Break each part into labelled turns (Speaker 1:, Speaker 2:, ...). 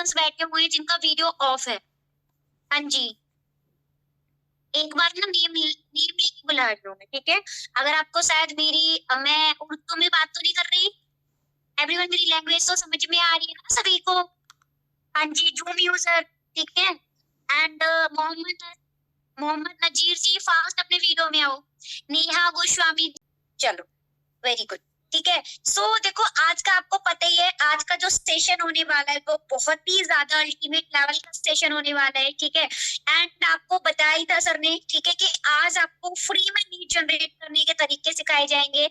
Speaker 1: Persons बैठे हुए हैं जिनका वीडियो ऑफ है। हाँ जी, एक बार ना नेम लेके बुला रही हूँ मैं, ठीक है? अगर आपको शायद मेरी मैं उर्दू में बात तो नहीं कर रही, एवरीवन मेरी लैंग्वेज तो समझ में आ रही है ना सभी को? हाँ जी, जूम यूजर, ठीक है? एंड मोहम्मद मोहम्मद नजीर जी, फास्ट अपने वीडियो में आओ। नेहा गोस्वामी, चलो वेरी गुड, ठीक है। सो देखो, आज का आपको पता ही है, आज का जो सेशन होने वाला है वो बहुत ही ज्यादा अल्टीमेट लेवल का सेशन होने वाला है, ठीक है। एंड आपको बताया ही था सर ने, ठीक है, कि आज आपको फ्री में लीड जनरेट करने के तरीके सिखाए जाएंगे।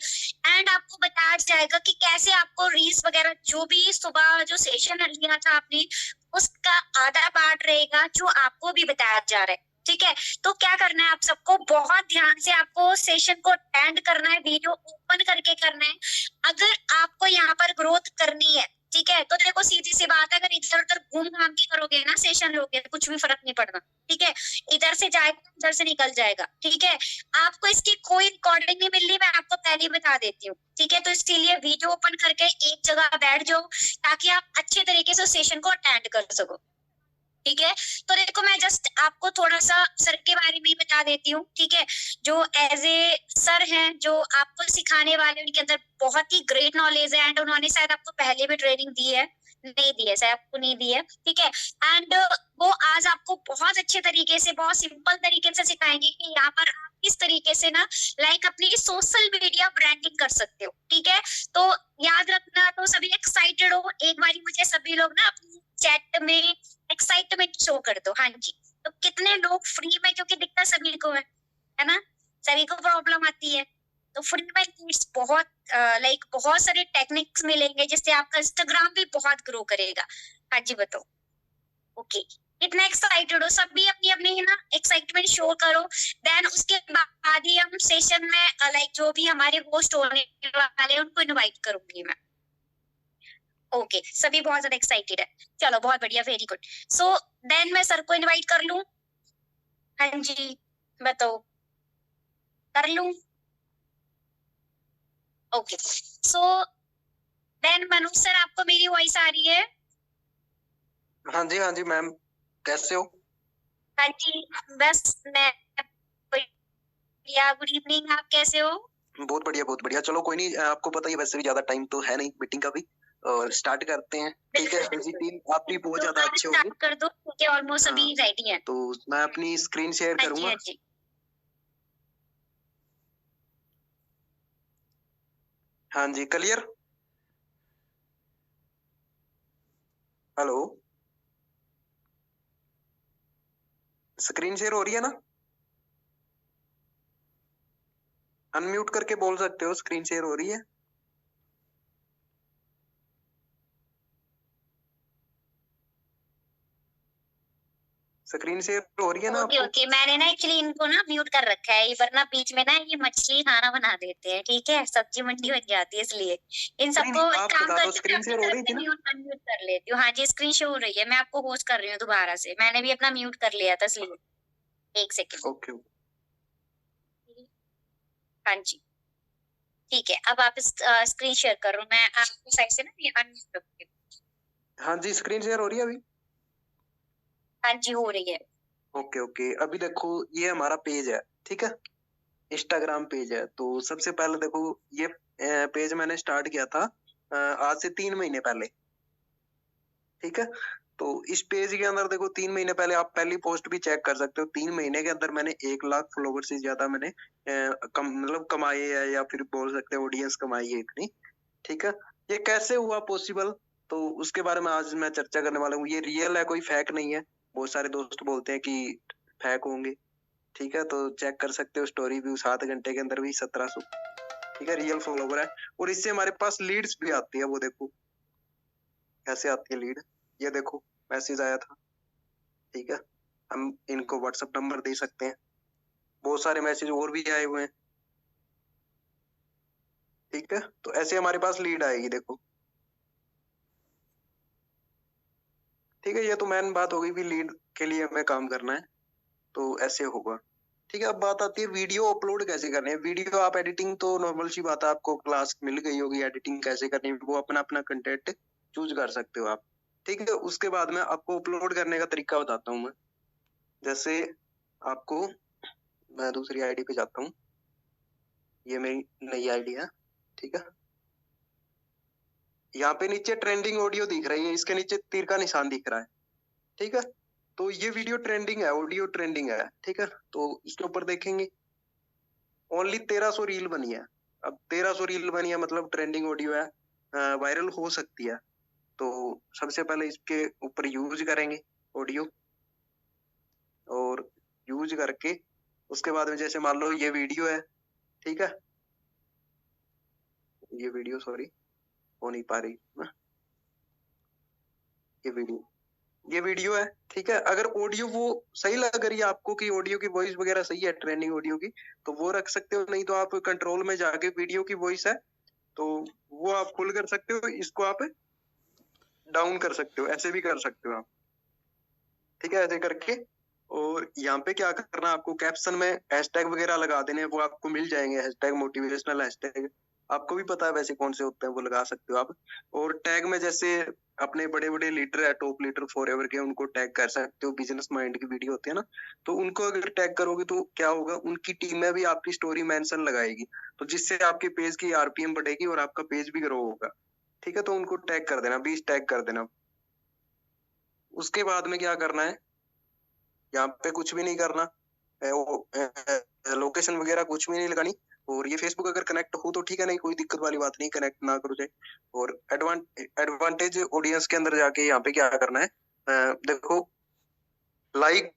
Speaker 1: एंड आपको बताया जाएगा कि कैसे आपको रील्स वगैरह, जो भी सुबह जो सेशन लिया था आपने, उसका आधा पार्ट रहेगा जो आपको भी बताया जा रहा है, ठीक है। तो क्या करना है आप सबको, बहुत ध्यान से आपको सेशन को अटेंड करना है, वीडियो ओपन करके करना है। अगर आपको यहाँ पर ग्रोथ करनी है, ठीक है, तो देखो सीधी सी बात है, अगर इधर उधर घूम घाम के करोगे ना सेशन लोगे, कुछ भी फर्क नहीं पड़ना, ठीक है। इधर से जाएगा, इधर से निकल जाएगा, ठीक है। आपको इसकी कोई रिकॉर्डिंग नहीं मिल रही, मैं आपको पहले ही बता देती हूँ, ठीक है। तो इसलिए वीडियो ओपन करके एक जगह बैठ जाओ, ताकि आप अच्छे तरीके से सेशन को अटेंड कर सको, ठीक है। तो देखो, मैं जस्ट आपको थोड़ा सा सर के बारे में ही बता देती हूँ, ठीक है। जो एज ए सर हैं, जो आपको सिखाने वाले, उनके अंदर बहुत ही ग्रेट नॉलेज है। एंड उन्होंने शायद आपको पहले भी ट्रेनिंग दी है, नहीं दी है शायद, आपको नहीं दी है, ठीक है। एंड वो आज आपको बहुत अच्छे तरीके से, बहुत सिंपल तरीके से सिखाएंगे कि यहाँ पर आप किस तरीके से ना लाइक अपनी सोशल मीडिया ब्रांडिंग कर सकते हो, ठीक है। तो याद रखना, तो सभी एक्साइटेड हो, एक बार मुझे सभी लोग ना अपनी चैट में एक्साइटमेंट शो कर दो। हाँ जी, तो कितने लोग फ्री में, क्योंकि दिक्कत सभी को है ना, सभी को प्रॉब्लम आती है, तो फ्री में लीड्स बहुत लाइक बहुत सारे टेक्निक्स मिलेंगे, जिससे आपका इंस्टाग्राम भी बहुत ग्रो करेगा। हाँ जी, बताओ। ओके, कितना एक्साइटेड हो, सब भी अपनी अपनी ना एक्साइटमेंट शो करो। देन उसके बाद ही हम सेशन में लाइक जो भी हमारे होस्ट होने वाले हैं उनको इनवाइट करूंगी मैं। ओके, सभी बहुत ज्यादा एक्साइटेड है, चलो बहुत बढ़िया, वेरी गुड। सो देन मैं सर को इनवाइट कर लूं? हाँ जी, बताओ, कर लूं? Okay, so then Manoj sir, आपको मेरी वॉइस आ रही है?
Speaker 2: हाँ जी मैम, कैसे हो?
Speaker 1: हाँ जी, बस मैं बढ़िया, गुड इवनिंग, आप कैसे हो?
Speaker 2: बहुत बढ़िया। चलो कोई नहीं, आपको पता ही वैसे भी ज्यादा टाइम तो है नहीं मीटिंग का भी, और स्टार्ट करते हैं, ठीक है। टीम आप भी बहुत ज्यादा अच्छे होंगे,
Speaker 1: कर दो, ठीक है, ऑलमोस्ट सभी रेडी हैं।
Speaker 2: तो मैं अपनी स्क्रीन शेयर करूंगा।
Speaker 1: हाँ जी,
Speaker 2: हाँ जी, क्लियर? हेलो, स्क्रीन शेयर हो रही है ना? अनम्यूट करके बोल सकते हो, स्क्रीन शेयर हो रही है? स्क्रीन शेयर हो रही है ना?
Speaker 1: ओके, मैंने ना एक्चुअली इनको ना म्यूट कर रखा है, वरना बीच में ना ये मछली खाना बना देते हैं, ठीक है, सब्जी मंडी बन जाती है, इसलिए इन सबको काम करके
Speaker 2: स्क्रीन शेयर हो रही थी ना?
Speaker 1: म्यूट कर लेती हूँ। हाँ जी, स्क्रीन शो हो रही है, मैं आपको होस्ट कर रही हूँ दोबारा से, मैंने भी अपना म्यूट कर लिया था, इसलिए एक सेकेंड।
Speaker 2: ओके,
Speaker 1: हाँ जी, ठीक है, अब आप स्क्रीन शेयर करो, मैं आपको साइड से ना ये अनम्यूट रखती हूँ।
Speaker 2: हाँ जी, स्क्रीन शेयर हो रही है अभी?
Speaker 1: हाँ जी, हो रही है।
Speaker 2: ओके, अभी देखो, ये हमारा पेज है, ठीक है, इंस्टाग्राम पेज है। तो सबसे पहले देखो, ये पेज मैंने स्टार्ट किया था आज से 3 महीने पहले, ठीक है। तो इस पेज के अंदर देखो, 3 महीने पहले आप पहली पोस्ट भी चेक कर सकते हो, 3 महीने के अंदर मैंने 1 लाख फॉलोवर से ज्यादा मैंने मतलब कमाए है, या फिर बोल सकते हैं ऑडियंस कमाई है इतनी, ठीक है। ये कैसे हुआ पॉसिबल, तो उसके बारे में आज मैं चर्चा करने वाला हूँ। ये रियल है, कोई फेक नहीं है। बहुत सारे दोस्त बोलते हैं कि फेक होंगे, ठीक है, तो चेक कर सकते हो, स्टोरी व्यू 7 घंटे के अंदर भी 1700, ठीक है, रियल फॉलोवर है। और इससे हमारे पास लीड्स भी आती है, वो देखो कैसे आती है लीड, ये देखो मैसेज आया था, ठीक है। हम इनको व्हाट्सएप नंबर दे सकते हैं, बहुत सारे मैसेज और भी आए हुए हैं, ठीक है। तो ऐसे हमारे पास लीड आएगी, देखो, ठीक है। ये तो मेन बात हो गई भी, लीड के लिए हमें काम करना है, तो ऐसे होगा, ठीक है। अब बात आती है वीडियो अपलोड कैसे करनी है। वीडियो आप एडिटिंग तो नॉर्मल सी बात है, आपको क्लास मिल गई होगी एडिटिंग कैसे करनी है, वो अपना अपना कंटेंट चूज कर सकते हो आप, ठीक है। उसके बाद में आपको अपलोड करने का तरीका बताता हूँ मैं। जैसे आपको, मैं दूसरी आईडी पे जाता हूँ, ये मेरी नई आईडी है, ठीक है। यहाँ पे नीचे ट्रेंडिंग ऑडियो दिख रही है, इसके नीचे तीर का निशान दिख रहा है, ठीक है। तो ये वीडियो ट्रेंडिंग है, ऑडियो ट्रेंडिंग है, ठीक है। तो इसके ऊपर देखेंगे ओनली 1300 रील बनी है। अब 1300 रील बनी है मतलब ट्रेंडिंग ऑडियो है, वायरल हो सकती है। तो सबसे पहले इसके ऊपर यूज करेंगे ऑडियो, और यूज करके उसके बाद में जैसे मान लो ये वीडियो है, ठीक है। ये वीडियो सॉरी हो नहीं पा रही ना, ये वीडियो है, ठीक है। अगर ऑडियो वो सही लग रही है आपको कि ऑडियो की वॉइस वगैरह सही है ट्रेंडिंग ऑडियो की, तो वो रख सकते हो। नहीं तो आप कंट्रोल में जाके वीडियो की वॉइस है तो वो आप फुल कर सकते हो, इसको आप डाउन कर सकते हो, ऐसे भी कर सकते हो आप, ठीक है। ऐसे करके और यहाँ पे क्या करना, आपको कैप्शन में हैशटैग वगैरह लगा देने हैं, वो आपको मिल जाएंगे। हैशटैग मोटिवेशनल हैशटैग आपको भी पता है वैसे कौन से होते हैं, वो लगा सकते हो आप। और टैग में जैसे अपने बड़े बड़े लीडर है, टॉप लीडर फॉरएवर के, उनको टैग कर सकते हो। बिजनेस माइंड की वीडियो होती है ना, तो उनको अगर टैग करोगे तो क्या होगा, उनकी टीम में भी आपकी स्टोरी मेंशन लगाएगी, तो जिससे आपके पेज की आरपीएम बढ़ेगी और आपका पेज भी ग्रो होगा, ठीक है। तो उनको टैग कर देना, 20 टैग कर देना। उसके बाद में क्या करना है, यहाँ पे कुछ भी नहीं करना, लोकेशन वगैरह कुछ भी नहीं लगानी। और ये फेसबुक अगर कनेक्ट हो तो ठीक है, नहीं कोई दिक्कत वाली बात नहीं, कनेक्ट ना करो जाए। और एडवांटेज ऑडियंस के अंदर जाके यहाँ पे क्या करना है, देखो लाइक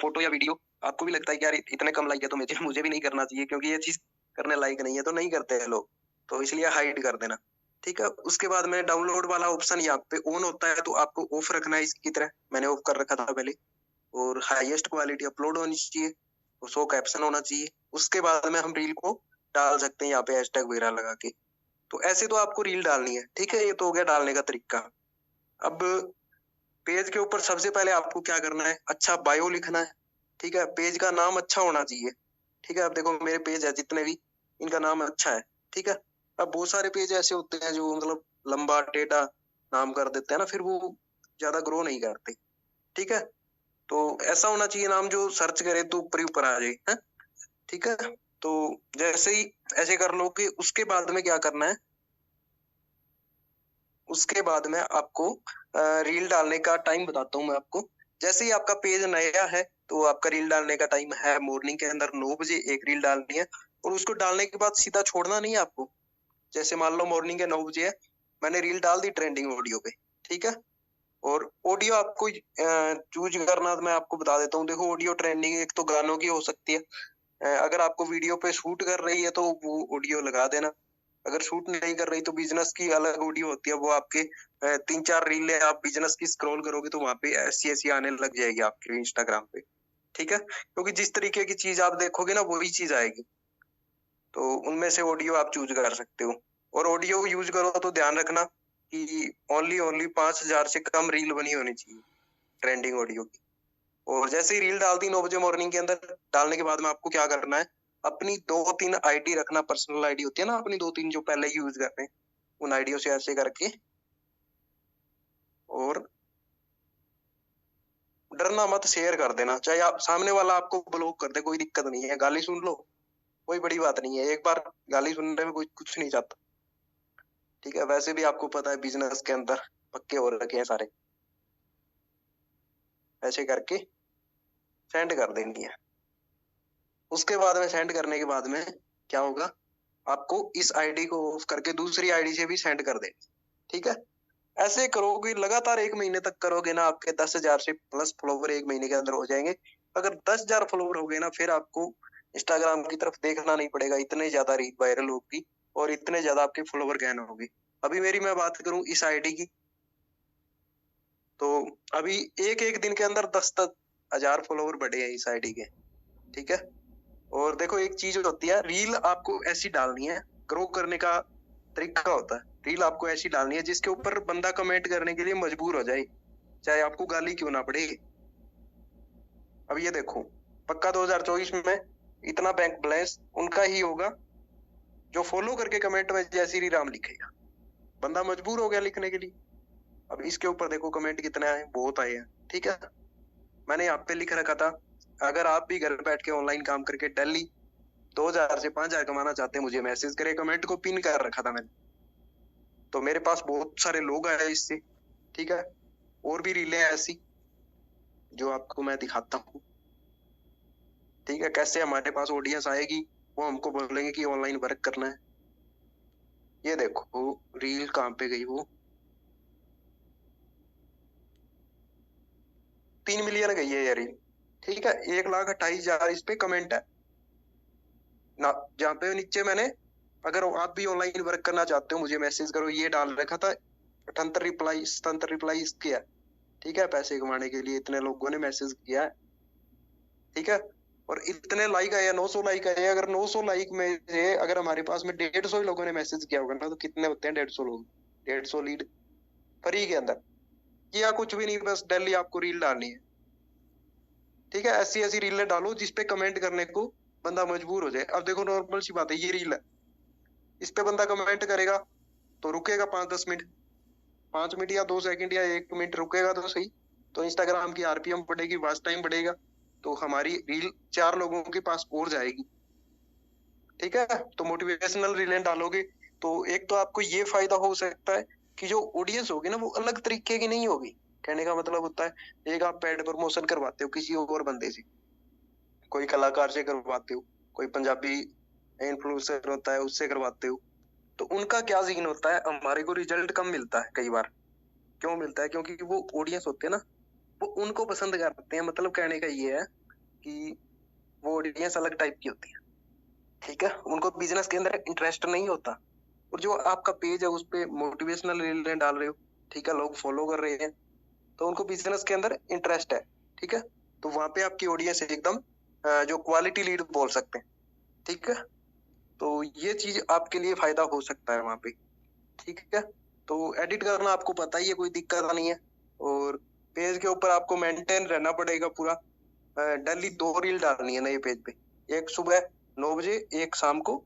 Speaker 2: फोटो या वीडियो आपको भी लगता है कि यार इतने कम लाइक है तो मुझे भी नहीं करना चाहिए, क्योंकि ये चीज करने लायक नहीं है, तो नहीं करते हैं लोग, तो इसलिए हाइड कर देना, ठीक है। उसके बाद में डाउनलोड वाला ऑप्शन यहाँ पे ऑन होता है, तो आपको ऑफ रखना है इसकी तरह, मैंने ऑफ कर रखा था पहले। और हाईएस्ट क्वालिटी अपलोड होनी चाहिए, और 100 कैप्शन होना चाहिए। उसके बाद में हम रील को डाल सकते हैं यहाँ पे हैशटैग वगैरह लगा के। तो ऐसे तो आपको रील डालनी है, ठीक है। ये तो हो गया डालने का तरीका। अब पेज के ऊपर सबसे पहले आपको क्या करना है, अच्छा बायो लिखना है, ठीक है। पेज का नाम अच्छा होना चाहिए, ठीक है। अब देखो मेरे पेज है जितने भी, इनका नाम अच्छा है, ठीक है। अब बहुत सारे पेज ऐसे होते हैं जो मतलब लंबा टेढ़ा नाम कर देते हैं ना, फिर वो ज्यादा ग्रो नहीं करते, ठीक है। तो ऐसा होना चाहिए नाम जो सर्च करे तो ऊपर ही ऊपर आ जाए, है? ठीक है। तो जैसे ही ऐसे कर लो कि उसके बाद में क्या करना है, उसके बाद में आपको रील डालने का टाइम बताता हूँ मैं आपको। जैसे ही आपका पेज नया है तो आपका रील डालने का टाइम है मॉर्निंग के अंदर 9 बजे एक रील डालनी है, और उसको डालने के बाद सीधा छोड़ना नहीं है आपको। जैसे मान लो मॉर्निंग के 9 बजे है, मैंने रील डाल दी ट्रेंडिंग ऑडियो पे, ठीक है। और ऑडियो आपको चूज करना, मैं आपको बता देता हूँ। देखो ऑडियो ट्रेंडिंग एक तो गानों की हो सकती है, अगर आपको वीडियो पे शूट कर रही है तो वो ऑडियो लगा देना। अगर शूट नहीं कर रही तो बिजनेस की अलग ऑडियो होती है, वो आपके 3-4 रील आप बिजनेस की स्क्रॉल करोगे तो वहां पे ऐसी ऐसी आने लग जाएगी आपके इंस्टाग्राम पे, ठीक है। क्योंकि जिस तरीके की चीज आप देखोगे ना वही चीज आएगी, तो उनमें से ऑडियो आप चूज कर सकते हो। और ऑडियो यूज करो तो ध्यान रखना कि ओनली 5000 से कम रील बनी होनी चाहिए ट्रेंडिंग ऑडियो की। और जैसे ही रील डालती 9 बजे मॉर्निंग के अंदर, डालने के बाद में आपको क्या करना है, अपनी 2-3 आईडी रखना, पर्सनल आईडी होती है ना अपनी 2-3 जो पहले यूज करते हैं, उन आईडियों से ऐसे करके। और डरना मत, शेयर कर देना, चाहे आप सामने वाला आपको ब्लॉक कर दे, कोई दिक्कत नहीं है, गाली सुन लो, कोई बड़ी बात नहीं है, एक बार गाली सुनने में कोई कुछ नहीं चाहता, ठीक है। वैसे भी आपको पता है बिजनेस के अंदर पक्के हो रखे हैं सारे, ऐसे करके सेंड कर देनी है। उसके बाद में सेंड करने के बाद में क्या होगा, आपको इस आईडी को ऑफ करके दूसरी आईडी से भी सेंड कर देनी, ठीक है। ऐसे करोगे लगातार 1 महीने तक करोगे ना, आपके 10,000 से प्लस फॉलोवर 1 महीने के अंदर हो जाएंगे। अगर 10,000 फॉलोवर हो गए ना, फिर आपको इंस्टाग्राम की तरफ देखना नहीं पड़ेगा, इतने ज्यादा रीच वायरल होगी और इतने ज्यादा आपके फॉलोवर गेन होगी। अभी मेरी मैं बात करूं इस आईडी की, तो अभी एक एक दिन के अंदर 10,000 फॉलोवर बढ़े हैं इस आईडी के, ठीक है। और देखो एक चीज होती है, रील आपको ऐसी डालनी है, ग्रो करने का तरीका होता है। रील आपको ऐसी डालनी है जिसके ऊपर बंदा कमेंट करने के लिए मजबूर हो जाए, चाहे आपको गाली क्यों ना पड़े। अब ये देखो, पक्का 2024 में इतना बैंक बैलेंस उनका ही होगा जो फॉलो करके कमेंट में जय श्री राम लिखेगा। बंदा मजबूर हो गया लिखने के लिए। अब इसके ऊपर देखो कमेंट कितने आए, बहुत आए हैं। ठीक है, मैंने यहाँ पे लिख रखा था, अगर आप भी घर बैठ के ऑनलाइन काम करके डेली 2000 से 5000 कमाना चाहते हैं, मुझे मैसेज करे। कमेंट को पिन कर रखा था मैंने, तो मेरे पास बहुत सारे लोग आए इससे। ठीक है, और भी रीलें ऐसी जो आपको मैं दिखाता हूँ। ठीक है, कैसे हमारे पास ऑडियंस आएगी, वो हमको बोलेंगे कि ऑनलाइन वर्क करना है। ये देखो रील कहाँ पे गई, वो 3 मिलियन गई है ये रील। ठीक है, 1,28,000 इस पे कमेंट है ना, जहाँ पे नीचे मैंने, अगर आप भी ऑनलाइन वर्क करना चाहते हो मुझे मैसेज करो, ये डाल रखा था। 78 रिप्लाई इसके है। ठीक है, पैसे कमाने के लिए इतने लोगों ने मैसेज किया है। ठीक है, और इतने लाइक आए, 900 लाइक आए। अगर 900 लाइक में से अगर हमारे पास में 150 लोगों ने मैसेज किया होगा ना, तो कितने होते हैं? 150 लोग, 150 लीड फ्री के अंदर। किया कुछ भी नहीं, बस डेली आपको रील डालनी है। ठीक है, ऐसी ऐसी रीलें डालो जिसपे कमेंट करने को बंदा मजबूर हो जाए। अब देखो नॉर्मल सी बात है, ये रील है, इस पे बंदा कमेंट करेगा तो रुकेगा 5-10 मिनट, 5 मिनट या 2 सेकंड या 1 मिनट रुकेगा तो सही, तो इंस्टाग्राम की आरपीएम बढ़ेगी, वॉच टाइम बढ़ेगा, तो हमारी रील 4 लोगों के पास और जाएगी। ठीक है, तो मोटिवेशनल रीलें डालोगे तो एक तो आपको ये फायदा हो सकता है कि जो ऑडियंस होगी ना वो अलग तरीके की नहीं होगी। कहने का मतलब होता है, एक आप पेड प्रमोशन करवाते हो किसी और बंदे से, कोई कलाकार से करवाते हो, कोई पंजाबी इन्फ्लुएंसर होता है उससे करवाते हो, तो उनका क्या सीन होता है, हमारे को रिजल्ट कम मिलता है कई बार। क्यों मिलता है? क्योंकि वो ऑडियंस होते हैं ना, वो उनको पसंद करते हैं। मतलब कहने का ये है कि वो ऑडियंस अलग टाइप की होती है। ठीक है, उनको बिजनेस के अंदर इंटरेस्ट नहीं होता। और जो आपका पेज है उस पे मोटिवेशनल रीलें डाल रहे हो, ठीक है, लोग फॉलो कर रहे हैं, तो उनको बिजनेस के अंदर इंटरेस्ट है। ठीक है, तो वहां पे आपकी ऑडियंस एकदम जो क्वालिटी लीड बोल सकते हैं। ठीक है, तो ये चीज आपके लिए फायदा हो सकता है वहां पे। ठीक है, तो एडिट करना आपको पता ही है, कोई दिक्कत नहीं है। और पेज के ऊपर आपको मेंटेन रहना पड़ेगा पूरा। डेली 2 रील डालनी है नए पेज पे, एक सुबह 9 बजे, एक शाम को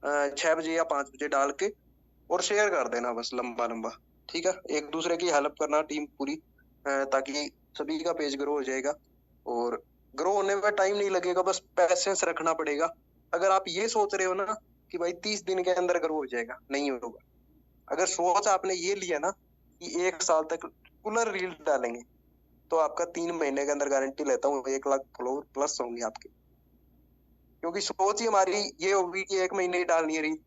Speaker 2: 6 बजे या 5 बजे डाल के, और शेयर कर देना बस लंबा लंबा। ठीक है, एक दूसरे की हेल्प करना टीम पूरी, ताकि सभी का पेज ग्रो हो जाएगा। और ग्रो होने में टाइम नहीं लगेगा, बस पैसेंस रखना पड़ेगा। अगर आप ये सोच रहे हो ना कि भाई 30 दिन के अंदर ग्रो हो जाएगा, नहीं होगा। अगर सोच आपने ये लिया ना कि 1 साल तक रेगुलर रील डालेंगे, तो आपका 3 महीने के अंदर गारंटी लेता हूँ 1 लाख फॉलोवर प्लस होंगे आपके। क्योंकि सोच ही हमारी ये होगी कि 1 महीने ही डालनी है रील,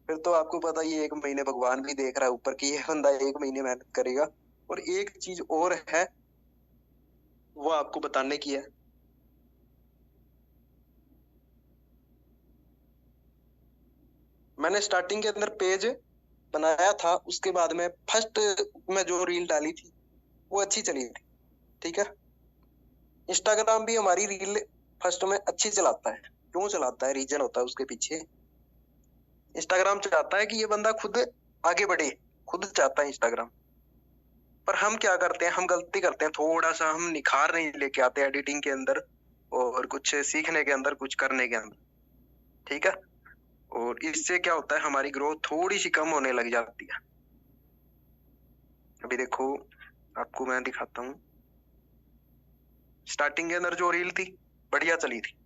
Speaker 2: फिर तो आपको पता ही है 1 महीने भगवान भी देख रहा है ऊपर की, ये बंदा 1 महीने मेहनत करेगा। और एक चीज और है, वो आपको बताने की है। मैंने स्टार्टिंग के अंदर पेज बनाया था, उसके बाद में फर्स्ट में जो रील डाली थी वो अच्छी चली थी। ठीक है, इंस्टाग्राम भी हमारी रील फर्स्ट में अच्छी चलाता है। क्यों चलाता है? रीजन होता है उसके पीछे। इंस्टाग्राम चाहता है कि ये बंदा खुद आगे बढ़े, खुद चाहता है इंस्टाग्राम। पर हम क्या करते हैं, हम गलती करते हैं, थोड़ा सा हम निखार नहीं लेके आते एडिटिंग के अंदर और कुछ सीखने के अंदर, कुछ करने के अंदर। ठीक है, और इससे क्या होता है, हमारी ग्रोथ थोड़ी सी कम होने लग जाती है। अभी देखो आपको मैं दिखाता हूँ, स्टार्टिंग के अंदर जो रील थी बढ़िया चली थी।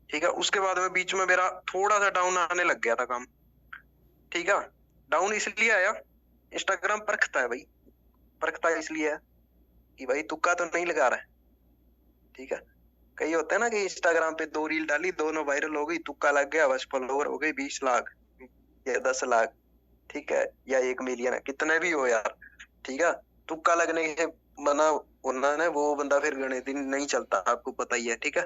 Speaker 2: ठीक है, उसके बाद में बीच में मेरा थोड़ा सा डाउन आने लग गया था काम। ठीक है, डाउन इसलिए आया, इंस्टाग्राम परखता है भाई, परखता इसलिए है कि भाई तुक्का तो नहीं लगा रहा है। ठीक है, कई होते हैं ना कि इंस्टाग्राम पे 2 रील डाली, दोनों वायरल हो गई, तुक्का लग गया, बस फॉलोवर हो गई 20 लाख या 10 लाख। ठीक है, या 1 मिलियन, कितने भी हो यार। ठीक है, तुक्का लगने के बना होना है, वो बंदा फिर गणे दिन नहीं चलता, आपको पता ही है। ठीक है,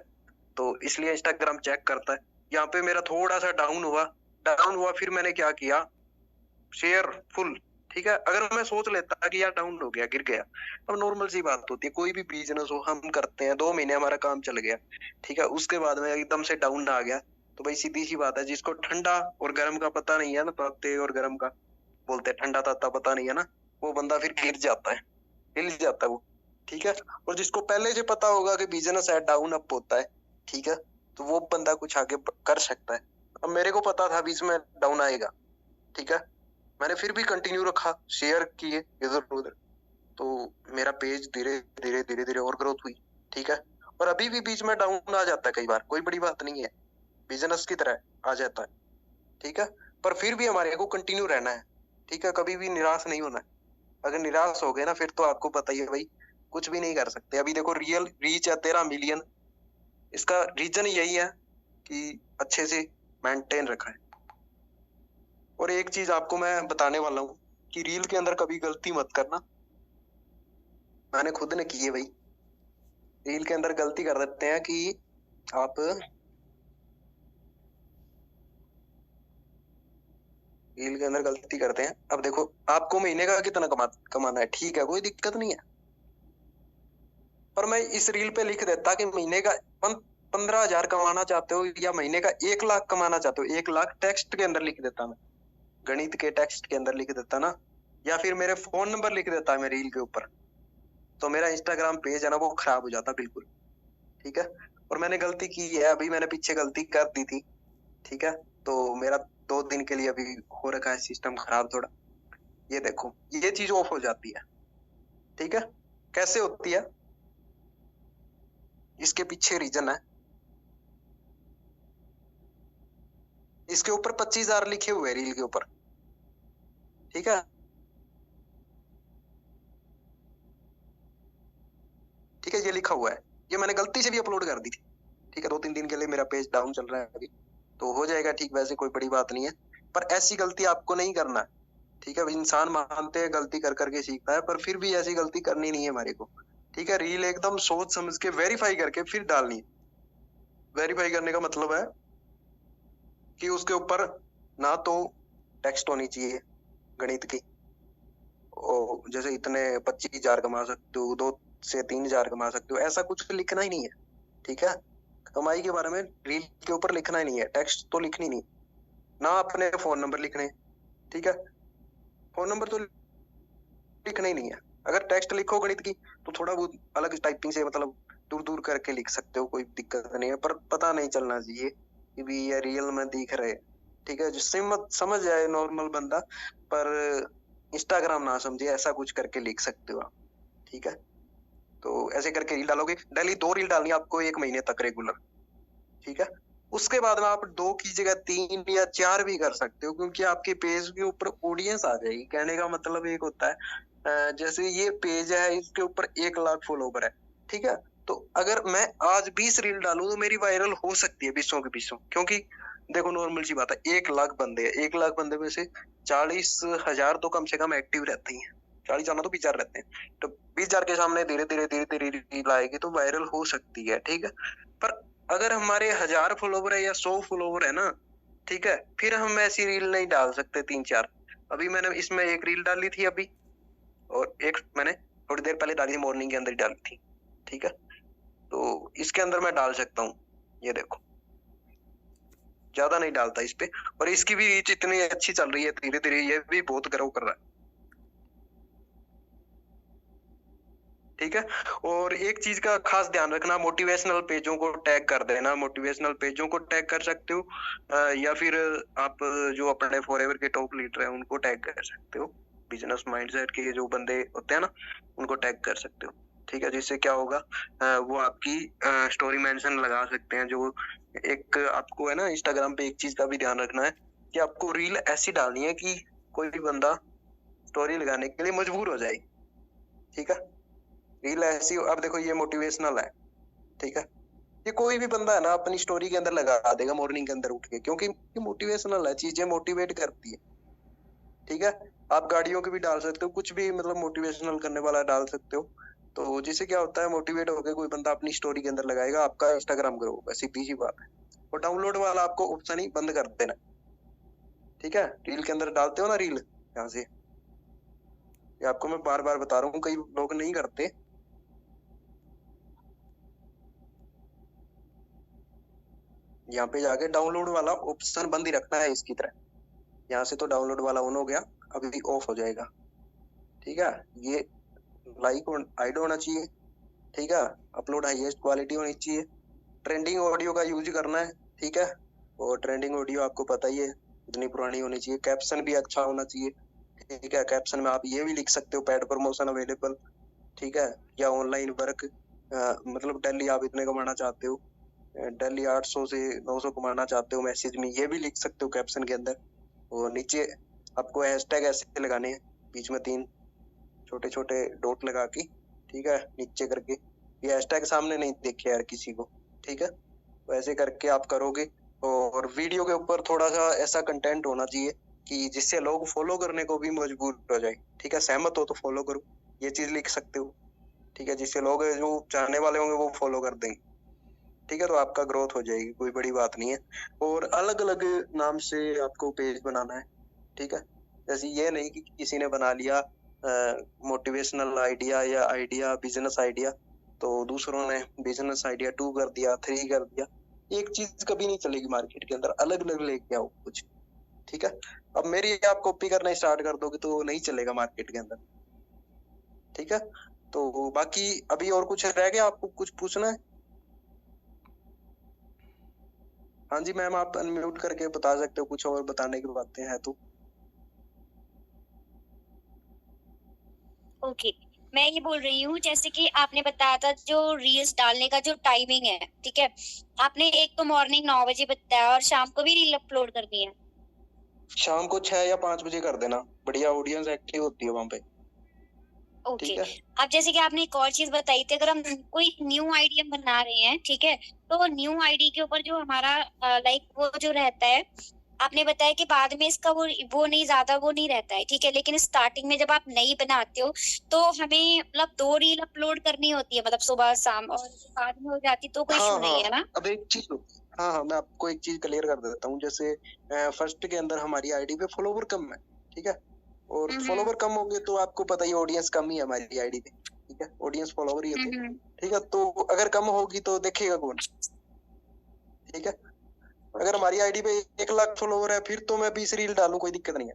Speaker 2: तो इसलिए इंस्टाग्राम चेक करता है। यहाँ पे मेरा थोड़ा सा डाउन हुआ, फिर मैंने क्या किया, शेयर फुल। ठीक है, अगर मैं सोच लेता कि यार डाउन हो गया, गिर गया, अब नॉर्मल सी बात होती है, कोई भी बिजनेस हो, हम करते हैं 2 महीने हमारा काम चल गया, ठीक है, उसके बाद में एकदम से डाउन आ गया, तो भाई सीधी सी बात है, जिसको ठंडा और गर्म का पता नहीं है ना, ताते और गर्म का बोलते हैं, ठंडा ताता पता नहीं है ना, वो बंदा फिर गिर जाता है, हिल जाता है वो। ठीक है, और जिसको पहले से पता होगा कि बिजनेस है डाउन अप होता है, ठीक है, तो वो बंदा कुछ आगे कर सकता है। अब मेरे को पता था बीच में डाउन आएगा, ठीक है, मैंने फिर भी कंटिन्यू रखा, शेयर किए इधर उधर, तो मेरा पेज धीरे धीरे धीरे धीरे और ग्रोथ हुई, ठीक है। और अभी भी बीच में डाउन आ जाता है कई बार, कोई बड़ी बात नहीं है, बिजनेस की तरह आ जाता है, ठीक है। पर फिर भी हमारे को कंटिन्यू रहना है, ठीक है, कभी भी निराश नहीं होना है। अगर निराश हो गए ना फिर तो आपको पता ही है भाई, कुछ भी नहीं कर सकते। अभी देखो रियल रीच है 13 मिलियन, इसका रीजन यही है कि अच्छे से मेंटेन रखा है। और एक चीज आपको मैं बताने वाला हूँ कि रील के अंदर कभी गलती मत करना, मैंने खुद ने की है भाई। रील के अंदर गलती कर देते हैं कि आप रील के अंदर गलती करते हैं। अब देखो आपको महीने का कितना कमाना है, ठीक है, कोई दिक्कत नहीं है, पर मैं इस रील पे लिख देता कि महीने का 15,000 कमाना चाहते हो या महीने का 1 लाख कमाना चाहते हो, 1 लाख टेक्स्ट के अंदर लिख देता, मैं गणित के टेक्स्ट के अंदर लिख देता ना, या फिर मेरे फोन नंबर लिख देता मैं रील के ऊपर, तो मेरा इंस्टाग्राम पेज है ना वो खराब हो जाता बिल्कुल, ठीक है। और मैंने गलती की है, अभी मैंने पीछे गलती कर दी थी, ठीक है, तो मेरा 2 दिन के लिए अभी हो रखा है सिस्टम खराब थोड़ा। ये देखो ये चीज ऑफ हो जाती है, ठीक है। कैसे होती है, इसके पीछे रीजन है, इसके ऊपर 25,000 लिखे हुए रील के ऊपर, ठीक है, ठीक है, ये लिखा हुआ है, ये मैंने गलती से भी अपलोड कर दी थी, ठीक है। 2-3 दिन के लिए मेरा पेज डाउन चल रहा है अभी, तो हो जाएगा ठीक, वैसे कोई बड़ी बात नहीं है, पर ऐसी गलती आपको नहीं करना है, ठीक है। इंसान मानते हैं गलती कर करके सीखता है, पर फिर भी ऐसी गलती करनी नहीं है हमारे को, ठीक है। रील एकदम सोच समझ के वेरीफाई करके फिर डालनी है। वेरीफाई करने का मतलब है कि उसके ऊपर ना तो टेक्स्ट होनी चाहिए गणित की, और जैसे इतने 25,000 कमा सकते हो, 2 से 3,000 कमा सकते हो, ऐसा कुछ लिखना ही नहीं है, ठीक है। कमाई के बारे में रील के ऊपर लिखना ही नहीं है, टेक्स्ट तो लिखनी नहीं, ना अपने फोन नंबर लिखने, ठीक है, फोन नंबर तो लिखना ही नहीं है। अगर टेक्स्ट लिखो गणित की तो थोड़ा बहुत अलग टाइपिंग से मतलब दूर दूर करके लिख सकते हो, कोई दिक्कत नहीं है, पर पता नहीं चलना चाहिए कि भी ये रियल में दिख रहे, ठीक है, जिससे मत समझ जाए नॉर्मल बंदा, पर इंस्टाग्राम ना समझे, ऐसा कुछ करके लिख सकते हो आप, ठीक है। तो ऐसे करके रील डालोगे, डेली 2 रील डालनी है आपको 1 महीने तक रेगुलर, ठीक है। उसके बाद में आप 2 की जगह 3 या 4 भी कर सकते हो, क्योंकि आपके पेज के ऊपर ऑडियंस आ जाएगी। कहने का मतलब एक होता है जैसे ये पेज है, इसके ऊपर 1 लाख फॉलोवर है, ठीक है, तो अगर मैं आज 20 रील डालूं तो मेरी वायरल हो सकती है 20 के 20, क्योंकि देखो नॉर्मल सी बात है, 1 लाख बंदे हैं, 1 लाख बंदे में से 40,000 तो कम से कम एक्टिव रहते ही हैं, 40 ना तो 20,000 रहते हैं, तो 20,000 के सामने धीरे धीरे रील आएगी तो वायरल हो सकती है, ठीक है। पर अगर हमारे 1000 फॉलोवर है या 100 फॉलोवर है ना, ठीक है, फिर हम ऐसी रील नहीं डाल सकते 3-4। अभी मैंने इसमें 1 रील डाली थी अभी, और एक मैंने थोड़ी देर पहले डाली थी, मॉर्निंग के अंदर ही डाली थी, ठीक है। तो इसके अंदर मैं डाल सकता हूँ, ये देखो ज्यादा नहीं डालता इस पे, और इसकी भी रीच इतनी अच्छी चल रही है, धीरे धीरे ये भी बहुत ग्रो कर रहा है, ठीक है। और एक चीज का खास ध्यान रखना, मोटिवेशनल पेजों को टैग कर देना, मोटिवेशनल पेजों को टैग कर सकते हो, या फिर आप जो अपने फॉरएवर के टॉप लीडर हैं उनको टैग कर सकते हो, बिजनेस माइंडसेट के जो बंदे होते हैं ना उनको टैग कर सकते हो, ठीक है। जिससे क्या होगा, वो आपकी स्टोरी मेंशन लगा सकते हैं। जो एक आपको है ना इंस्टाग्राम पे एक चीज का भी ध्यान रखना है कि आपको रील ऐसी डालनी है कि कोई भी बंदा स्टोरी लगाने के लिए मजबूर हो जाए, ठीक है। रील ऐसी, अब देखो ये मोटिवेशनल है, ठीक है, ये कोई भी बंदा है ना अपनी स्टोरी के अंदर लगा देगा मॉर्निंग के अंदर उठ के, क्योंकि ये मोटिवेशनल है, चीजें मोटिवेट करती है, ठीक है। आप गाड़ियों की भी डाल सकते हो, कुछ भी मतलब मोटिवेशनल करने वाला डाल सकते हो, तो जिससे क्या होता है मोटिवेट होकर कोई बंदा अपनी स्टोरी के अंदर लगाएगा, आपका इंस्टाग्राम ग्रो होगा, सीधी सी बात है। और डाउनलोड वाला आपको ऑप्शन ही बंद कर देना, ठीक है। रील के अंदर डालते हो ना रील, यहाँ से, ये आपको मैं बार बार बता रहा हूँ, कई लोग नहीं करते। यहाँ पे जाके डाउनलोड वाला ऑप्शन बंद ही रखना है इसकी तरह, यहाँ से तो डाउनलोड वाला ऑन हो गया, अभी ऑफ हो जाएगा, ठीक है। ये लाइक हाइड होना चाहिए, ठीक है, अपलोड हाईएस्ट क्वालिटी होनी चाहिए, ट्रेंडिंग ऑडियो का यूज करना है, ठीक है। और ट्रेंडिंग ऑडियो आपको पता ही है इतनी पुरानी होनी चाहिए। कैप्शन भी अच्छा होना चाहिए, ठीक है। कैप्शन में आप ये भी लिख सकते हो पेड प्रमोशन अवेलेबल, ठीक है, या ऑनलाइन वर्क, मतलब डेली आप इतने कमाना चाहते हो, डेली 800 से 900 कमाना चाहते हो मैसेज में, ये भी लिख सकते हो कैप्शन के अंदर। और नीचे आपको हैशटैग ऐसे लगाने हैं, बीच में 3 छोटे छोटे डॉट लगा के, ठीक है, नीचे करके। ये हैशटैग सामने नहीं देखे यार किसी को, ठीक है। तो ऐसे करके आप करोगे। और वीडियो के ऊपर थोड़ा सा ऐसा कंटेंट होना चाहिए कि जिससे लोग फॉलो करने को भी मजबूर हो जाए, ठीक है। सहमत हो तो फॉलो करो, ये चीज लिख सकते हो, ठीक है, जिससे लोग जो चाहने वाले होंगे वो फॉलो कर देंगे, ठीक है। तो आपका ग्रोथ हो जाएगी, कोई बड़ी बात नहीं है। और अलग अलग नाम से आपको पेज बनाना है, ठीक है। जैसे ये नहीं कि किसी ने बना लिया मोटिवेशनल आइडिया या आइडिया बिजनेस आइडिया, तो दूसरों ने बिजनेस आइडिया 2 कर दिया, 3 कर दिया। एक चीज कभी नहीं चलेगी मार्केट के अंदर, अलग अलग लेके आओ कुछ, ठीक है। अब मेरी आप कॉपी करना स्टार्ट कर दोगे तो नहीं चलेगा मार्केट के अंदर, ठीक है। तो बाकी अभी और कुछ रह गया, आपको कुछ पूछना है? हाँ जी मैम, आप अनम्यूट करके बता सकते हो, कुछ और बताने की बातें हैं तो।
Speaker 1: ओके, मैं ये बोल रही हूँ जैसे कि आपने बताया था जो रील्स डालने का जो टाइमिंग है, ठीक है, आपने एक तो मॉर्निंग 9 बजे बताया और शाम को भी रील अपलोड करनी है।
Speaker 2: शाम को 6 या 5 बजे कर देना, बढ़िया ऑडियंस एक्टिव होती है वहां पे,
Speaker 1: ओके।
Speaker 2: ठीक है।
Speaker 1: अब जैसे कि आपने एक और चीज बताई थी, अगर हम कोई न्यू आईडी हम बना रहे हैं, ठीक है, तो न्यू आईडी के ऊपर जो हमारा लाइक वो जो रहता है, आपने बताया कि बाद में इसका वो नहीं ज्यादा वो नहीं रहता है, ठीक है, लेकिन स्टार्टिंग में जब आप नई बनाते हो तो हमें मतलब 2 रील अपलोड करनी होती है, मतलब सुबह शाम, और बाद में हो जाती तो कोई
Speaker 2: हाँ
Speaker 1: इशू नहीं है
Speaker 2: हाँ,
Speaker 1: ना?
Speaker 2: अब एक चीज, हाँ हाँ, मैं आपको एक चीज क्लियर कर देता हूँ। जैसे फर्स्ट के अंदर हमारी आईडी पे फॉलोवर कम है, ठीक है। और फॉलोवर कम होंगे तो आपको पता ही ऑडियंस कम ही है हमारी आईडी पे, ठीक है, ऑडियंस फॉलोवर ही होते हैं, ठीक है। तो अगर कम होगी तो देखेगा कौन, ठीक है। अगर हमारी आईडी पे 1 लाख फॉलोवर है फिर तो मैं 20 रील डालूं, कोई दिक्कत नहीं है,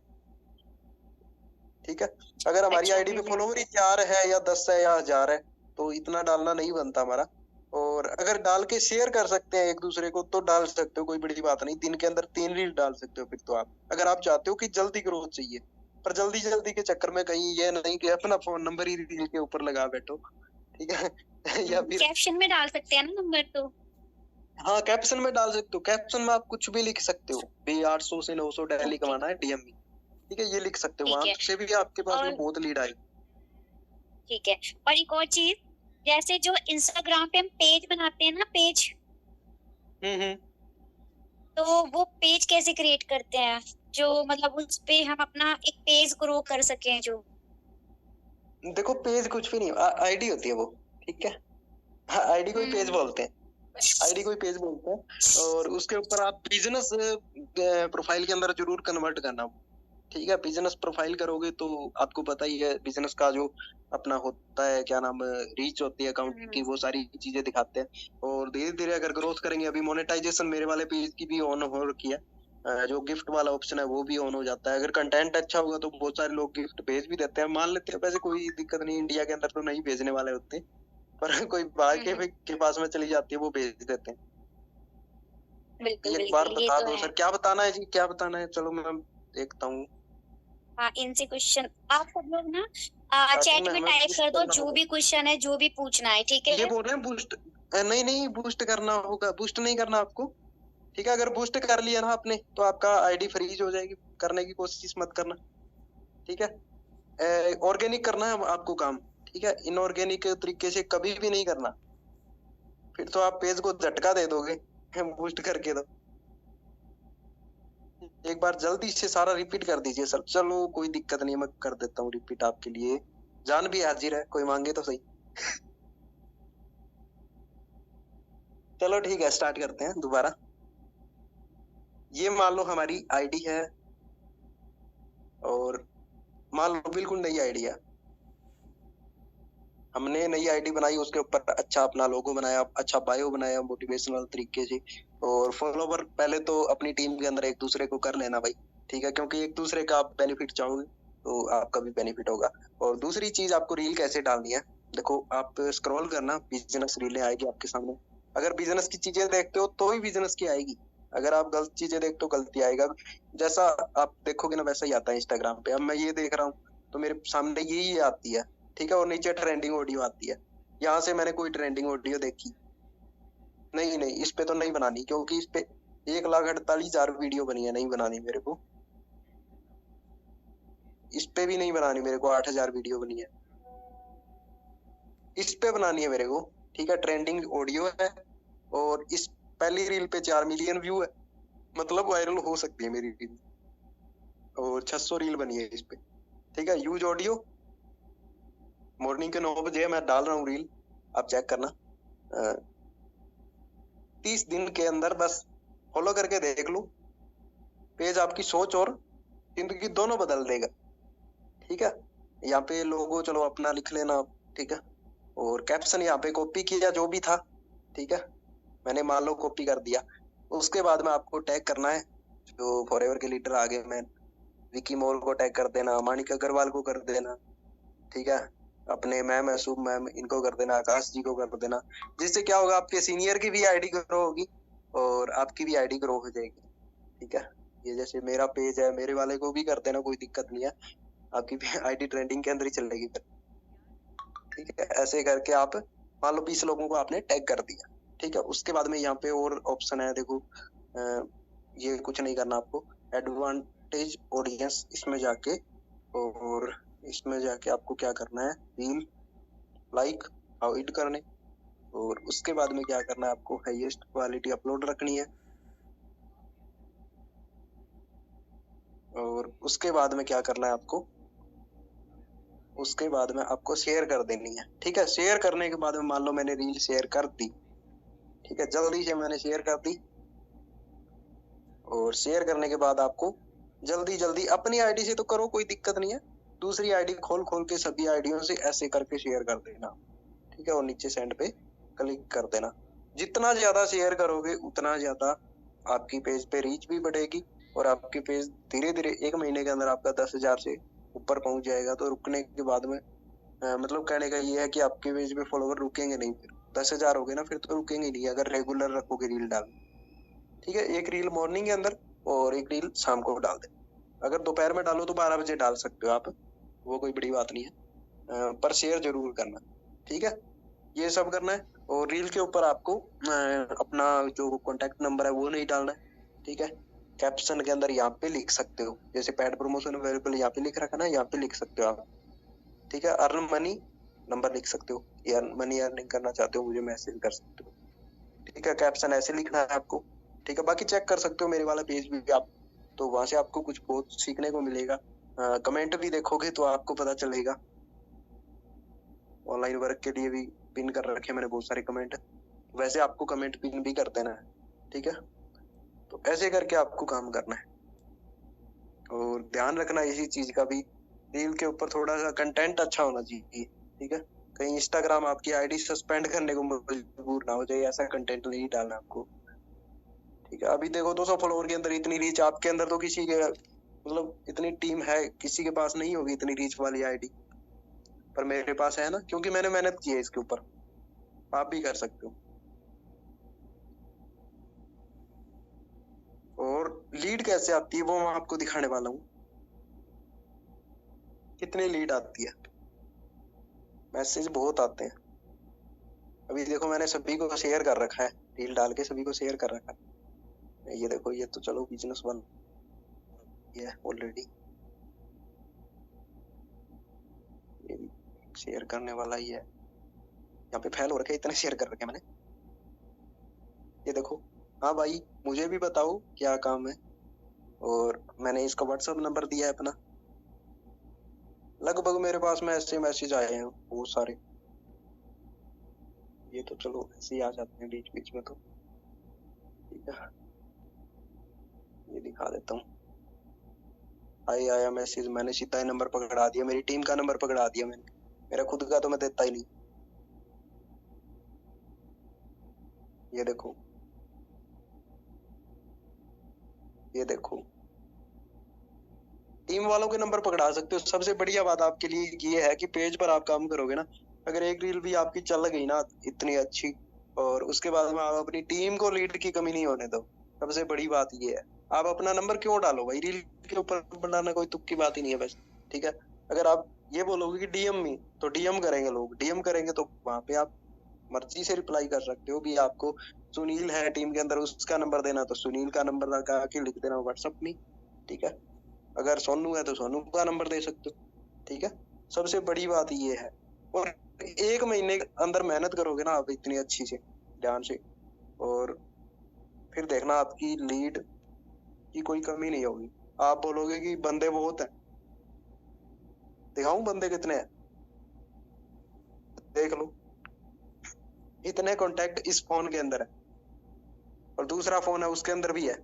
Speaker 2: ठीक है। अगर हमारी
Speaker 1: अच्छा,
Speaker 2: आईडी पे फॉलोवर ही 4 है या 10 है या 1000 है तो इतना डालना नहीं बनता हमारा। और अगर डाल के शेयर कर सकते हैं एक दूसरे को तो डाल सकते हो, कोई बड़ी बात नहीं। दिन के अंदर 3 रील डाल सकते हो फिर तो आप, अगर आप चाहते हो कि जल्दी ग्रोथ चाहिए। पर जल्दी जल्दी के चक्कर में कहीं ये नहीं कि अपना फोन नंबर ही रील के ऊपर लगा बैठो, ठीक है। या फिर
Speaker 1: कैप्शन में डाल सकते हैं ना नंबर तो।
Speaker 2: हाँ, कैप्शन में डाल सकते हो। कैप्शन में आप कुछ भी लिख सकते हो, भी 800 से 900 डेली
Speaker 1: ओके,
Speaker 2: कमाना है डीएम में, ठीक है, ये लिख सकते हो।
Speaker 1: ठीक
Speaker 2: वहां
Speaker 1: है।
Speaker 2: से भी आपके पास में
Speaker 1: और
Speaker 2: बहुत लीड आएगी।
Speaker 1: ठीक है, और एक और चीज, जैसे जो इंस्टाग्राम पे हम पेज बनाते हैं ना, पेज,
Speaker 2: हम्म।
Speaker 1: तो वो पेज कैसे क्रिएट करते हैं जो मतलब उस पे हम अपना एक पेज ग्रो कर सकें जो?
Speaker 2: देखो पेज कुछ भी नहीं, आईडी होती है वो, ठीक है। आईडी को ही पेज बोलते हैं, आईडी को ही पेज बोलते हैं। और उसके ऊपर आप बिजनेस प्रोफाइल के अंदर जरूर कन्वर्ट करना, ठीक है। बिजनेस प्रोफाइल करोगे तो आपको पता ही है बिजनेस का जो अपना होता है, क्या नाम, रीच होती है अकाउंट की, वो सारी चीजें दिखाते हैं। और धीरे धीरे अगर ग्रोथ करेंगे, अभी मोनेटाइजेशन मेरे वाले पेज की भी ऑन हो रखी है, जो गिफ्ट वाला ऑप्शन है वो भी ऑन हो जाता है। अगर कंटेंट अच्छा होगा तो बहुत सारे लोग गिफ्ट भेज भी देते हैं, मान लेते हैं। वैसे कोई दिक्कत नहीं, इंडिया के अंदर तो नहीं भेजने वाले होते, पर कोई बाहर के पास में चली जाती है वो भेज देते हैं।
Speaker 1: बिल्कुल
Speaker 2: एक बार
Speaker 1: बिल्कुल, ये
Speaker 2: बता
Speaker 1: तो
Speaker 2: दो
Speaker 1: है।
Speaker 2: सर, क्या बताना है जी, क्या बताना है? चलो मैं देखता हूँ।
Speaker 1: हाँ, इनसे क्वेश्चन आप सब लोग ना
Speaker 2: स्टार्टिंग
Speaker 1: चैट
Speaker 2: में
Speaker 1: में
Speaker 2: हमें
Speaker 1: टाइप
Speaker 2: बूस्ट
Speaker 1: कर दो,
Speaker 2: करना
Speaker 1: जो
Speaker 2: होगा,
Speaker 1: भी क्वेश्चन है, जो भी पूछना है, ठीक
Speaker 2: ये
Speaker 1: है।
Speaker 2: बोल रहे हैं बूस्ट। नहीं नहीं, बूस्ट करना होगा, बूस्ट नहीं करना आपको, ठीक है। अगर बूस्ट कर लिया ना आपने तो आपका आईडी फ्रीज हो जाएगी, करने की कोशिश मत करना, ठीक है। ऑर्गेनिक करना है आपको काम, ठीक है। इनऑर्गेनिक तरीके से कभी भी नहीं करना, फिर तो आप पेज को झटका दे दोगे बूस्ट करके। तो एक बार जल्दी से सारा रिपीट कर दीजिए सर। चलो कोई दिक्कत नहीं, मैं कर देता हूँ रिपीट आपके लिए, जान भी हाजिर है, कोई मांगे तो सही। चलो ठीक है, स्टार्ट करते हैं दोबारा। ये मान लो हमारी आईडी है, और मान लो बिल्कुल नई आईडी है, हमने नई आईडी बनाई, उसके ऊपर अच्छा अपना लोगो बनाया, अच्छा बायो बनाया मोटिवेशनल तरीके से। और फॉलोवर पहले तो अपनी टीम के अंदर एक दूसरे को कर लेना भाई, ठीक है, क्योंकि एक दूसरे का आप बेनिफिट चाहोगे तो आपका भी बेनिफिट होगा। और दूसरी चीज, आपको रील कैसे डालनी है, देखो आप स्क्रॉल करना, बिजनेस रीलें आएगी आपके सामने, अगर बिजनेस की चीजें देखते हो तो ही बिजनेस की आएगी, अगर आप गलत चीजें देखते हो गलती आएगा। जैसा आप देखोगे ना वैसा ही आता है इंस्टाग्राम पे। अब मैं ये देख रहा हूँ तो मेरे सामने यही आती है, ठीक है, और नीचे ट्रेंडिंग ऑडियो आती है। यहाँ से मैंने कोई ट्रेंडिंग ऑडियो देखी नहीं, नहीं इस पे तो नहीं बनानी, क्योंकि इस पे 1,48,000 वीडियो बनी है, नहीं बनानी मेरे को। इस पे भी नहीं बनानी मेरे को, 8,000 वीडियो बनी है। इस पे बनानी है मेरे को, ठीक है। ट्रेंडिंग ऑडियो है और इस पहली रील पे 4 मिलियन व्यू है, मतलब वायरल हो सकती है मेरी रील। और 600 रील बनी है इस पे, ठीक है। यूज ऑडियो, मॉर्निंग के 9 बजे मैं डाल रहा हूँ रील, आप चेक करना। 30 दिन के अंदर बस फॉलो करके देख लो, पेज आपकी सोच और जिंदगी दोनों बदल देगा, ठीक है। यहाँ पे लोगो चलो अपना लिख लेना, ठीक है। और कैप्शन यहाँ पे कॉपी किया जो भी था, ठीक है, मैंने मान लो कॉपी कर दिया। उसके बाद में आपको टैग करना है, जो फॉरएवर के लीडर आगे मैं विकी मॉल को टैग कर देना, मानिक अग्रवाल को कर देना, ठीक है, अपने मैम शुभ मैम इनको कर देना, आकाश जी को कर देना। जिससे क्या होगा, आपके सीनियर की भी आईडी ग्रो होगी और आपकी भी आईडी ग्रो हो जाएगी, ठीक है। ये जैसे मेरा पेज है, मेरे वाले को भी कर देना, कोई दिक्कत नहीं है, आपकी भी आईडी ट्रेंडिंग के अंदर ही चलेगी फिर, ठीक है। ऐसे करके आप मान लो 20 लोगों को आपने टैग कर दिया, ठीक है। उसके बाद में यहाँ पे और ऑप्शन है, देखो ये कुछ नहीं करना आपको, एडवांटेज ऑडियंस, इसमें जाके और इसमें जाके आपको क्या करना है, रील लाइक हाइड करने, और उसके बाद में क्या करना है आपको, हाईएस्ट क्वालिटी अपलोड रखनी है, और उसके बाद में क्या करना है आपको, उसके बाद में आपको शेयर कर देनी है, ठीक है। शेयर करने के बाद में मान लो मैंने रील शेयर कर दी, ठीक है, जल्दी से मैंने शेयर कर दी। और शेयर करने के बाद आपको जल्दी जल्दी अपनी आईडी से तो करो, कोई दिक्कत नहीं है, दूसरी आईडी खोल खोल के सभी आईडियों से ऐसे करके शेयर कर देना, ठीक है। और नीचे सेंड पे क्लिक कर देना। जितना ज्यादा शेयर करोगे उतना ज्यादा आपकी पेज पे रीच भी बढ़ेगी, और आपकी पेज धीरे धीरे 1 महीने के अंदर आपका 10,000 से ऊपर पहुंच जाएगा। तो रुकने के बाद में मतलब कहने का ये है कि आपके पेज पे फॉलोवर रुकेंगे नहीं, फिर 10,000 हो गए ना, फिर तो रुकेंगे नहीं अगर रेगुलर रखोगे रील डाल, ठीक है। एक रील मॉर्निंग के अंदर और एक रील शाम को डाल दे। अगर दोपहर में डालो तो 12 बजे डाल सकते हो आप, वो कोई बड़ी बात नहीं है, पर शेयर जरूर करना, ठीक है। ये सब करना है। और रील के ऊपर आपको अपना जो कॉन्टेक्ट नंबर है वो नहीं डालना है, ठीक है। कैप्शन के अंदर यहाँ पे लिख सकते हो, जैसे पैड प्रमोशन अवेलेबल यहाँ पे लिख रखा ना, यहाँ पे लिख सकते हो आप, ठीक है। अर्न मनी नंबर लिख सकते हो, या मनी अर्निंग करना चाहते हो मुझे मैसेज कर सकते हो, ठीक है। कैप्शन ऐसे लिखना है आपको, ठीक है। बाकी चेक कर सकते हो मेरे वाला पेज भी आप, तो वहां से आपको कुछ बहुत सीखने को मिलेगा। कमेंट भी देखोगे तो आपको पता चलेगा। ऑनलाइन वर्क के लिए भी पिन कर रखे मैंने बहुत सारे कमेंट, वैसे आपको कमेंट पिन भी कर देना है, ठीक है। तो ऐसे करके आपको काम करना है। और ध्यान रखना इसी चीज का भी, रील के ऊपर थोड़ा सा कंटेंट अच्छा होना चाहिए, ठीक है। कहीं इंस्टाग्राम आपकी आईडी सस्पेंड करने को मजबूर ना हो जाए, ऐसा कंटेंट नहीं डालना आपको, ठीक है। अभी देखो 200 फॉलोवर के अंदर इतनी रीच, आपके अंदर तो किसी के मतलब इतनी टीम है, किसी के पास नहीं होगी इतनी रीच वाली आईडी, पर मेरे पास है ना, क्योंकि मैंने मेहनत की है इसके ऊपर। आप भी कर सकते हो। और लीड कैसे आती है वो मैं आपको दिखाने वाला हूँ, कितनी लीड आती है। मैसेज बहुत आते हैं। अभी देखो मैंने सभी को शेयर कर रखा है, रील डाल के सभी को शेयर कर रखा है। ये देखो, ये तो चलो बिजनेस बन गया ऑलरेडी, ये शेयर करने वाला ही है। यहाँ पे फैल हो रखे, इतने शेयर कर रखे मैंने। ये देखो, हाँ भाई मुझे भी बताओ क्या काम है। और मैंने इसका व्हाट्सएप नंबर दिया है अपना। लगभग मेरे पास में ऐसे मैसेज आए हैं बहुत सारे। ये तो चलो ऐसे ही आ जाते हैं बीच बीच में, तो ठीक है। ये दिखा देता हूँ, आया मैसेज, मैंने सीधा ही नंबर पकड़ा दिया, मेरी टीम का नंबर पकड़ा दिया मैंने, मेरा खुद का तो मैं देता ही नहीं। ये देखो, ये देखो, टीम वालों के नंबर पकड़ा सकते हो। सबसे बढ़िया बात आपके लिए ये है कि पेज पर आप काम करोगे ना, अगर एक रील भी आपकी चल गई ना इतनी अच्छी, और उसके बाद में आप अपनी टीम को लीड की कमी नहीं होने दो। सबसे बड़ी बात ये है, आप अपना नंबर क्यों डालो भाई, रील के ऊपर बनाना कोई तुक की बात ही नहीं है बस, ठीक है। अगर आप ये बोलोगे कि डीएम में, तो डीएम करेंगे लोग, डीएम करेंगे तो वहां पे आप मर्जी से रिप्लाई कर सकते हो कि आपको सुनील है टीम के अंदर, उसका नंबर देना तो सुनील का नंबर लगा के लिख देना व्हाट्सएप में, ठीक है। अगर सोनू है तो सोनू का नंबर दे सकते हो, ठीक है। सबसे बड़ी बात ये है। और 1 महीने के अंदर मेहनत करोगे ना आप इतनी अच्छी से, ध्यान से, और फिर देखना आपकी लीड की कोई कमी नहीं होगी। आप बोलोगे कि बंदे बहुत हैं, दिखाऊं बंदे कितने हैं, देख लो। इतने कॉन्टेक्ट इस फोन के अंदर है, और दूसरा फोन है उसके अंदर भी है,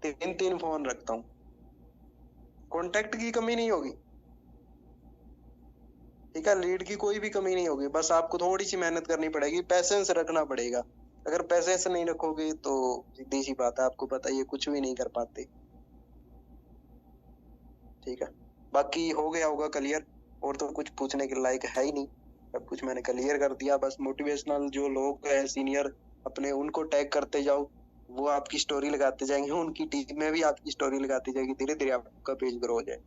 Speaker 2: 3 फोन रखता हूँ, कॉन्टेक्ट की कमी नहीं होगी, ठीक है। लीड की कोई भी कमी नहीं होगी, बस आपको थोड़ी सी मेहनत करनी पड़ेगी, पैसेंस रखना पड़ेगा। अगर पैसेंस नहीं रखोगे तो सीधी सी बात है, आपको पता है ये कुछ भी नहीं कर पाते, ठीक है। बाकी हो गया होगा क्लियर, और तो कुछ पूछने के लायक है ही नहीं, सब कुछ मैंने क्लियर कर दिया। बस मोटिवेशनल जो लोग हैं सीनियर अपने, उनको टैग करते जाओ, वो आपकी स्टोरी लगाते जाएंगे, उनकी टीम में भी आपकी स्टोरी लगाती जाएगी, धीरे धीरे आपका पेज ग्रो हो जाए।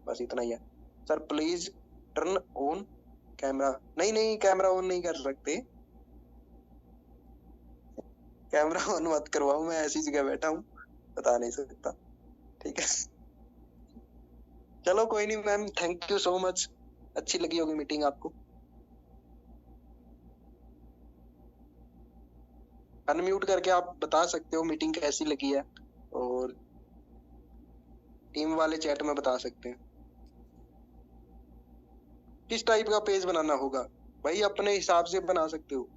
Speaker 2: बस इतना ही है। Sir please turn on camera. नहीं कैमरा ऑन नहीं कर सकते, कैमरा ऑन मत करवाओ, मैं ऐसी जगह बैठा हूँ, बता नहीं सकता, ठीक है। चलो कोई नहीं ma'am, thank you so much, अच्छी लगी होगी मीटिंग आपको। अनम्यूट करके आप बता सकते हो मीटिंग कैसी लगी है, और टीम वाले चैट में बता सकते हैं। किस टाइप का पेज बनाना होगा भाई, अपने हिसाब से बना सकते हो,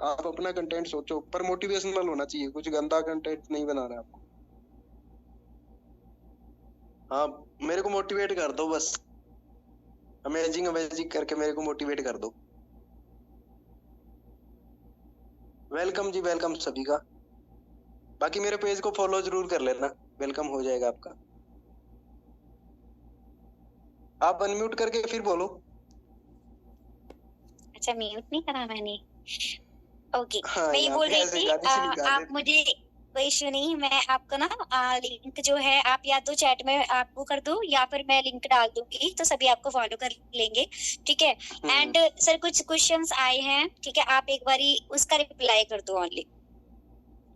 Speaker 2: आप अपना कंटेंट सोचो, पर मोटिवेशनल होना चाहिए, कुछ गंदा कंटेंट नहीं बनाना है आपको। हाँ मेरे को मोटिवेट कर दो बस, अमेजिंग अमेजिंग करके मेरे को मोटिवेट कर दो। वेलकम जी, वेलकम सभी का। बाकी मेरे पेज को फॉलो जरूर कर लेना, वेलकम हो जाएगा आपका। आप अनम्यूट करके फिर बोलो।
Speaker 1: अच्छा म्यूट नहीं करा मैंने, ओके।
Speaker 2: हाँ,
Speaker 1: मैं ये बोल रही
Speaker 2: ऐसे
Speaker 1: थी
Speaker 2: गाली से निकाल
Speaker 1: आप मुझे कोई इश्यू नहीं, मैं आपको ना लिंक जो है आप या तो चैट में आपको कर दो, या फिर मैं लिंक डाल दूंगी, तो सभी आपको फॉलो कर लेंगे, ठीक है। एंड सर कुछ क्वेश्चंस आए हैं, ठीक है, आप एक बारी उसका रिप्लाई कर दो ओनली।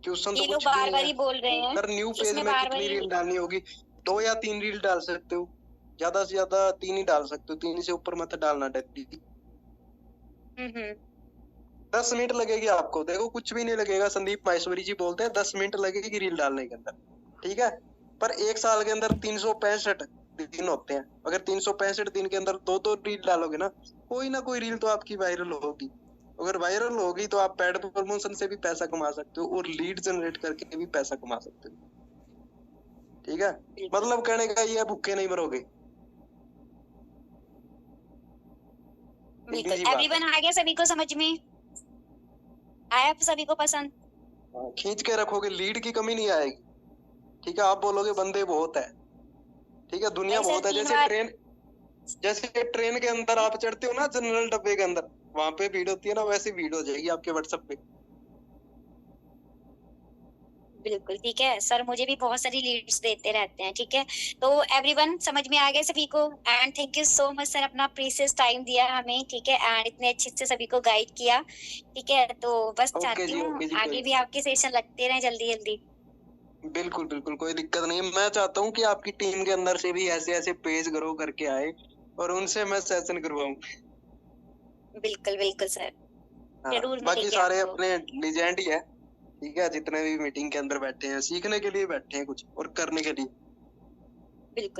Speaker 2: क्वेश्चन तो
Speaker 1: ये लोग
Speaker 2: कुछ भी
Speaker 1: बार
Speaker 2: नहीं
Speaker 1: बार
Speaker 2: है
Speaker 1: ही बोल रहे हैं
Speaker 2: सर, न्यू पेज
Speaker 1: इसमें
Speaker 2: में
Speaker 1: बार
Speaker 2: कितनी
Speaker 1: बार
Speaker 2: रील डालनी होगी, 2 या 3 रील डाल सकते हो, ज्यादा से ज्यादा 3 ही डाल सकते हो, 3 से ऊपर मत डालना डायरेक्टली। 10 मिनट लगेगी आपको, देखो कुछ भी नहीं लगेगा, संदीप माहेश्वरी जी बोलते हैं 10 मिनट लगेगी रील डालने के अंदर, ठीक है। पर 1 साल के अंदर 365 दिन होते हैं, अगर 365 दिन के अंदर 2 रील डालोगे ना, कोई ना कोई रील तो आपकी वायरल होगी। अगर वायरल होगी तो आप पेड प्रमोशन से भी पैसा कमा सकते हो, और लीड जनरेट करके भी पैसा कमा सकते हो, ठीक है। मतलब कहने का ये भूखे नहीं मरोगे।
Speaker 1: बिल्कुल, एवरीवन आ गया, सभी को समझ में आया, सभी को पसंद।
Speaker 2: खींच के रखोगे, लीड की कमी नहीं आएगी, ठीक है। आप बोलोगे बंदे बहुत है, ठीक है, दुनिया बहुत है। जैसे ट्रेन के अंदर आप चढ़ते हो ना, जनरल डब्बे के अंदर, वहां पे भीड़ होती है ना, वैसे भीड़ हो जाएगी आपके व्हाट्सएप पे।
Speaker 1: बिल्कुल ठीक है सर, मुझे भी बहुत सारी लीड्स देते रहते हैं, ठीक है। तो एवरीवन समझ में आ गया सभी को, and thank you so much sir, अपना प्रीशियस टाइम दिया हमें, ठीक है, एंड इतने अच्छे से सभी को गाइड किया, ठीक है। तो बस चाहती हूँ आगे भी आपके सेशन लगते रहे जल्दी जल्दी।
Speaker 2: बिल्कुल बिल्कुल, कोई दिक्कत नहीं। मैं चाहता हूँ कि आपकी टीम के अंदर से भी ऐसे ऐसे पेज ग्रो करके आए, और उनसे मैं सेशन करवाऊं।
Speaker 1: बिल्कुल बिल्कुल सर, जरूर।
Speaker 2: बाकी सारे अपने लीजेंड ही है, ठीक है। जितने भी मीटिंग के अंदर बैठे हैं, सीखने के लिए बैठे हैं कुछ और करने के लिए।